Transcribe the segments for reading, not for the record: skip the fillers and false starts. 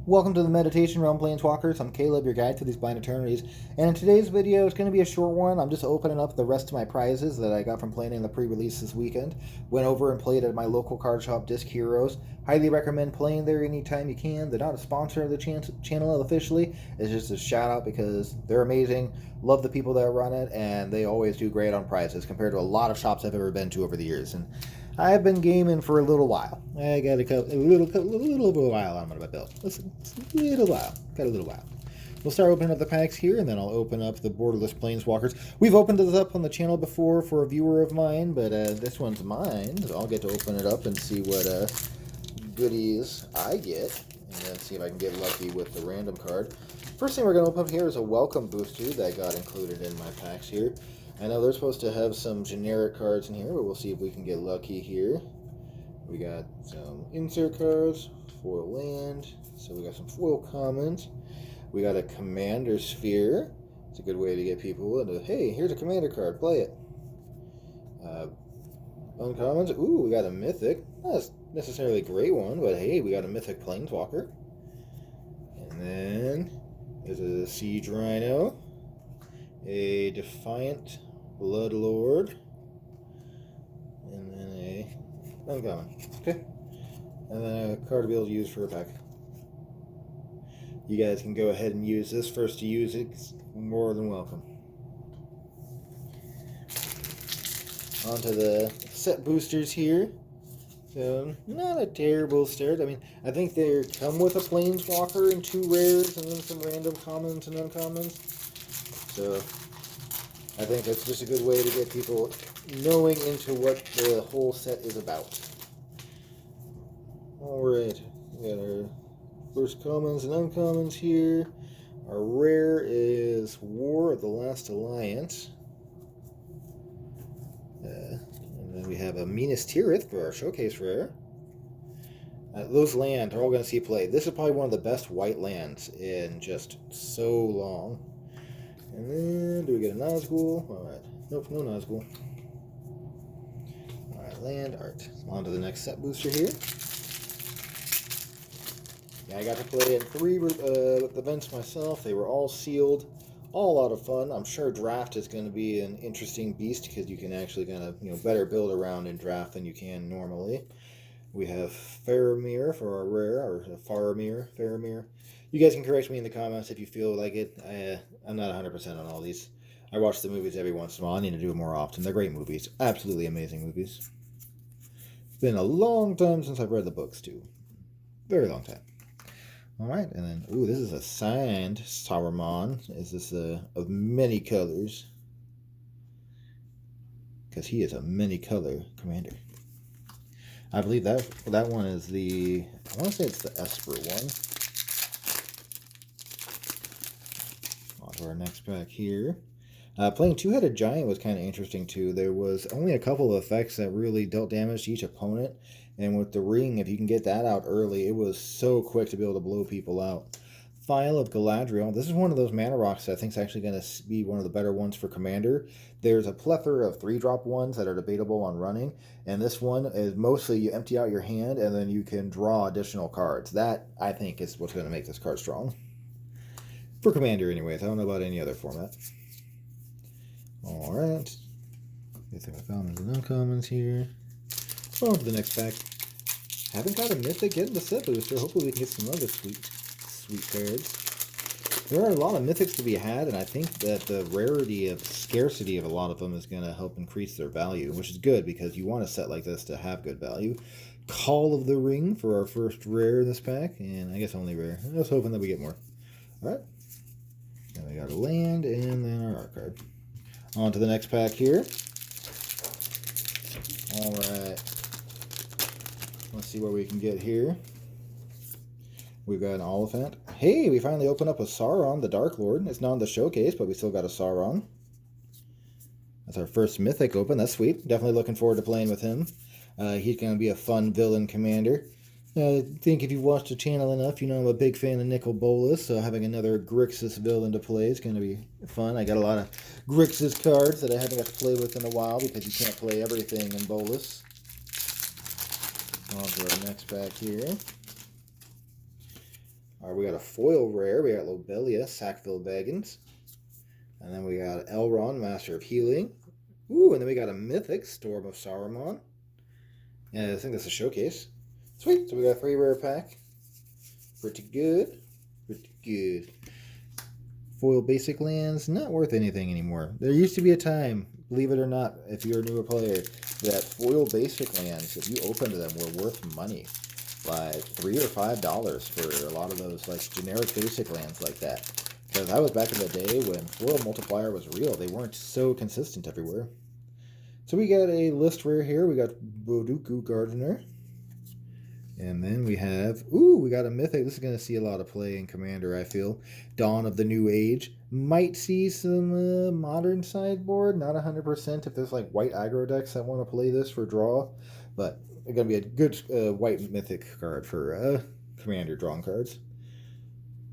Welcome to the Meditation Realm Planeswalkers. I'm Caleb, your guide to these blind eternities. And in today's video, it's going to be a short one. I'm just opening up the rest of my prizes that I got from playing in the pre-release this weekend. Went over and played at my local card shop, Disc Heroes. Highly recommend playing there anytime you can. They're not a sponsor of the channel officially. It's just a shout out because they're amazing. Love the people that run it, and they always do great on prizes compared to a lot of shops I've ever been to over the years. And I've been gaming for a little while. I got a little while on my belt. Listen, a little while. Got a little while. We'll start opening up the packs here, and then I'll open up the Borderless Planeswalkers. We've opened this up on the channel before for a viewer of mine, but this one's mine, so I'll get to open it up and see what goodies I get, and then see if I can get lucky with the random card. First thing we're going to open up here is a welcome booster that got included in my packs here. I know they're supposed to have some generic cards in here, but we'll see if we can get lucky here. We got some insert cards, foil land, so we got some foil commons. We got a commander sphere. It's a good way to get people into, hey, here's a commander card, play it. Uncommons, ooh, we got a mythic. Not necessarily a great one, but hey, we got a mythic planeswalker. And then there's a siege rhino, a defiant blood lord, and then a uncommon. Okay, and then a card to be able to use for a pack. You guys can go ahead and use this. First to use it, more than welcome. On to the set boosters here. So, not a terrible start. I mean, I think they come with a planeswalker and 2 rares and then some random commons and uncommons. So, I think that's just a good way to get people knowing into what the whole set is about. Alright, we got our first commons and uncommons here. Our rare is War of the Last Alliance. And then we have a Minas Tirith for our showcase rare. Those lands are all going to see play. This is probably one of the best white lands in just so long. And then, do we get a Nazgul? Alright. Nope, no Nazgul. Alright, land art. On to the next set booster here. Yeah, I got to play in 3 events myself. They were all sealed. All a lot of fun. I'm sure draft is going to be an interesting beast because you can actually kind of, better build around in draft than you can normally. We have Faramir for our rare, or Faramir. You guys can correct me in the comments if you feel like it. I'm not 100% on all these. I watch the movies every once in a while. I need to do it more often. They're great movies. Absolutely amazing movies. It's been a long time since I've read the books, too. Very long time. Alright, and then, ooh, this is a signed Saruman. Is this of many colors? Because he is a many-color commander. I believe that one is the, I want to say it's the Esper one. On to our next pack here. Playing Two-Headed Giant was kind of interesting too. There was only a couple of effects that really dealt damage to each opponent. And with the ring, if you can get that out early, it was so quick to be able to blow people out. Phial of Galadriel. This is one of those mana rocks that I think is actually going to be one of the better ones for Commander. There's a plethora of 3-drop ones that are debatable on running. And this one is mostly you empty out your hand and then you can draw additional cards. That, I think, is what's going to make this card strong. For Commander, anyways. I don't know about any other format. Alright. Get some commons and uncommons here. On to the next pack. Haven't got a mythic yet in the set booster. Hopefully we can get some other sweet cards. There are a lot of mythics to be had, and I think that the scarcity of a lot of them is going to help increase their value, which is good because you want a set like this to have good value. Call of the Ring for our first rare in this pack, and I guess only rare. I was hoping that we get more. Alright. Then we got a land, and then our art card. On to the next pack here. Alright. Let's see what we can get here. We've got an Oliphant. Hey, we finally opened up a Sauron, the Dark Lord. It's not in the showcase, but we still got a Sauron. That's our first mythic open. That's sweet. Definitely looking forward to playing with him. He's going to be a fun villain commander. I think if you've watched the channel enough, you know I'm a big fan of Nicol Bolas, so having another Grixis villain to play is going to be fun. I got a lot of Grixis cards that I haven't got to play with in a while because you can't play everything in Bolas. On to our next pack here. We got a foil rare. We got Lobelia, Sackville Baggins. And then we got Elrond, Master of Healing. Ooh, and then we got a Mythic, Storm of Saruman. And I think that's a showcase. Sweet. So we got a 3 rare pack. Pretty good. Pretty good. Foil basic lands, not worth anything anymore. There used to be a time, believe it or not, if you're a newer player, that foil basic lands, if you opened them, were worth money. Like $3 or $5 for a lot of those like generic basic lands like that. Because I was back in the day when foil multiplier was real. They weren't so consistent everywhere. So we got a list rare here. We got Boduku Gardener. And then we have, we got a Mythic. This is going to see a lot of play in Commander, I feel. Dawn of the New Age. Might see some modern sideboard. Not 100% if there's like white aggro decks that want to play this for draw. But it's going to be a good white Mythic card for Commander drawing cards.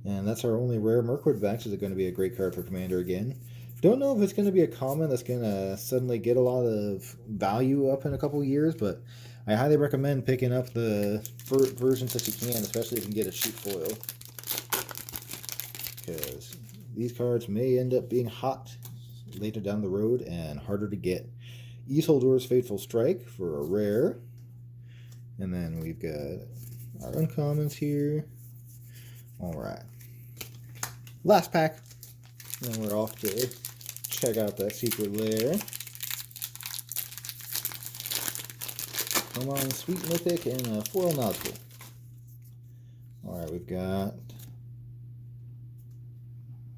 And that's our only rare. Mirkwood Vex is going to be a great card for Commander again. Don't know if it's going to be a common that's going to suddenly get a lot of value up in a couple years, but I highly recommend picking up the versions that you can, especially if you can get a cheap foil. Because these cards may end up being hot later down the road and harder to get. Isildur's Fateful Strike for a rare. And then we've got our uncommons here. Alright. Last pack. And then we're off to check out that secret lair. Come on, Sweet Mythic and a foil Nazgul. Alright, we've got...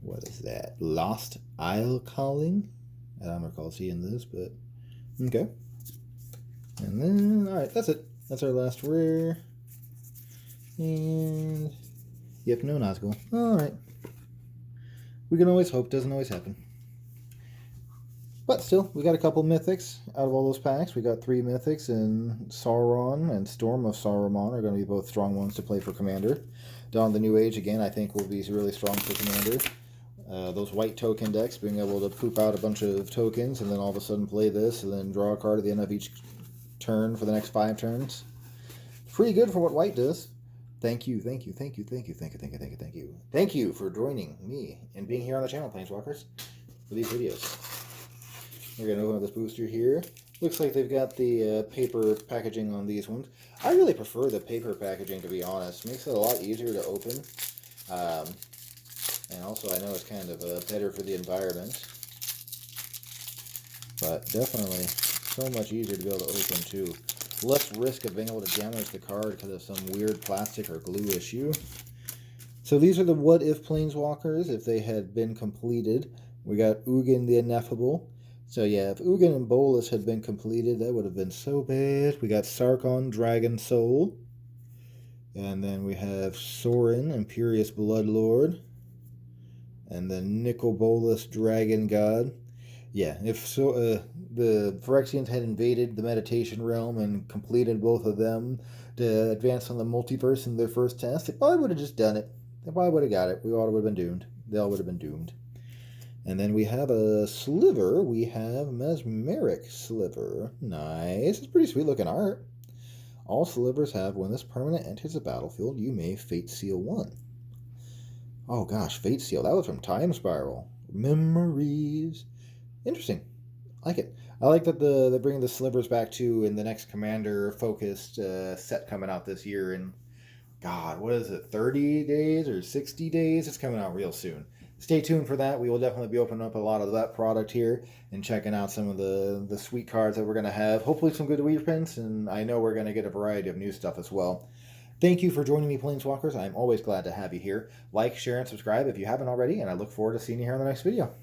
what is that? Lost Isle Calling? I don't recall seeing this, but... okay. And then, alright, that's it. That's our last rare. And... yep, no Nazgul. Alright. We can always hope, doesn't always happen. But still, we got a couple Mythics out of all those packs. We got 3 Mythics, and Sauron and Storm of Saruman are going to be both strong ones to play for Commander. Dawn of the New Age, again, I think will be really strong for Commander. Those white token decks, being able to poop out a bunch of tokens, and then all of a sudden play this, and then draw a card at the end of each turn for the next 5 turns. Pretty good for what white does. Thank you for joining me and being here on the channel, Planeswalkers, for these videos. We're going to open up this booster here. Looks like they've got the paper packaging on these ones. I really prefer the paper packaging, to be honest. Makes it a lot easier to open. And also I know it's kind of better for the environment. But definitely so much easier to be able to open too. Less risk of being able to damage the card because of some weird plastic or glue issue. So these are the What If Planeswalkers if they had been completed. We got Ugin the Ineffable. So yeah, if Ugin and Bolas had been completed, that would have been so bad. We got Sarkon, Dragon Soul. And then we have Sorin, Imperious Bloodlord. And then Nicol Bolas, Dragon God. Yeah, if so, the Phyrexians had invaded the Meditation Realm and completed both of them to advance on the multiverse in their first test, they probably would have just done it. They probably would have got it. We all would have been doomed. They all would have been doomed. And then we have a Sliver. We have Mesmeric Sliver. Nice. It's pretty sweet looking art. All Slivers have, when this permanent enters the battlefield, you may Fate Seal 1. Oh gosh, Fate Seal. That was from Time Spiral. Memories. Interesting. I like it. I like that they're bringing the Slivers back too in the next Commander-focused set coming out this year. And God, what is it, 30 days or 60 days? It's coming out real soon. Stay tuned for that. We will definitely be opening up a lot of that product here and checking out some of the sweet cards that we're going to have. Hopefully some good reprints, and I know we're going to get a variety of new stuff as well. Thank you for joining me, Planeswalkers. I'm always glad to have you here. Like, share, and subscribe if you haven't already, and I look forward to seeing you here on the next video.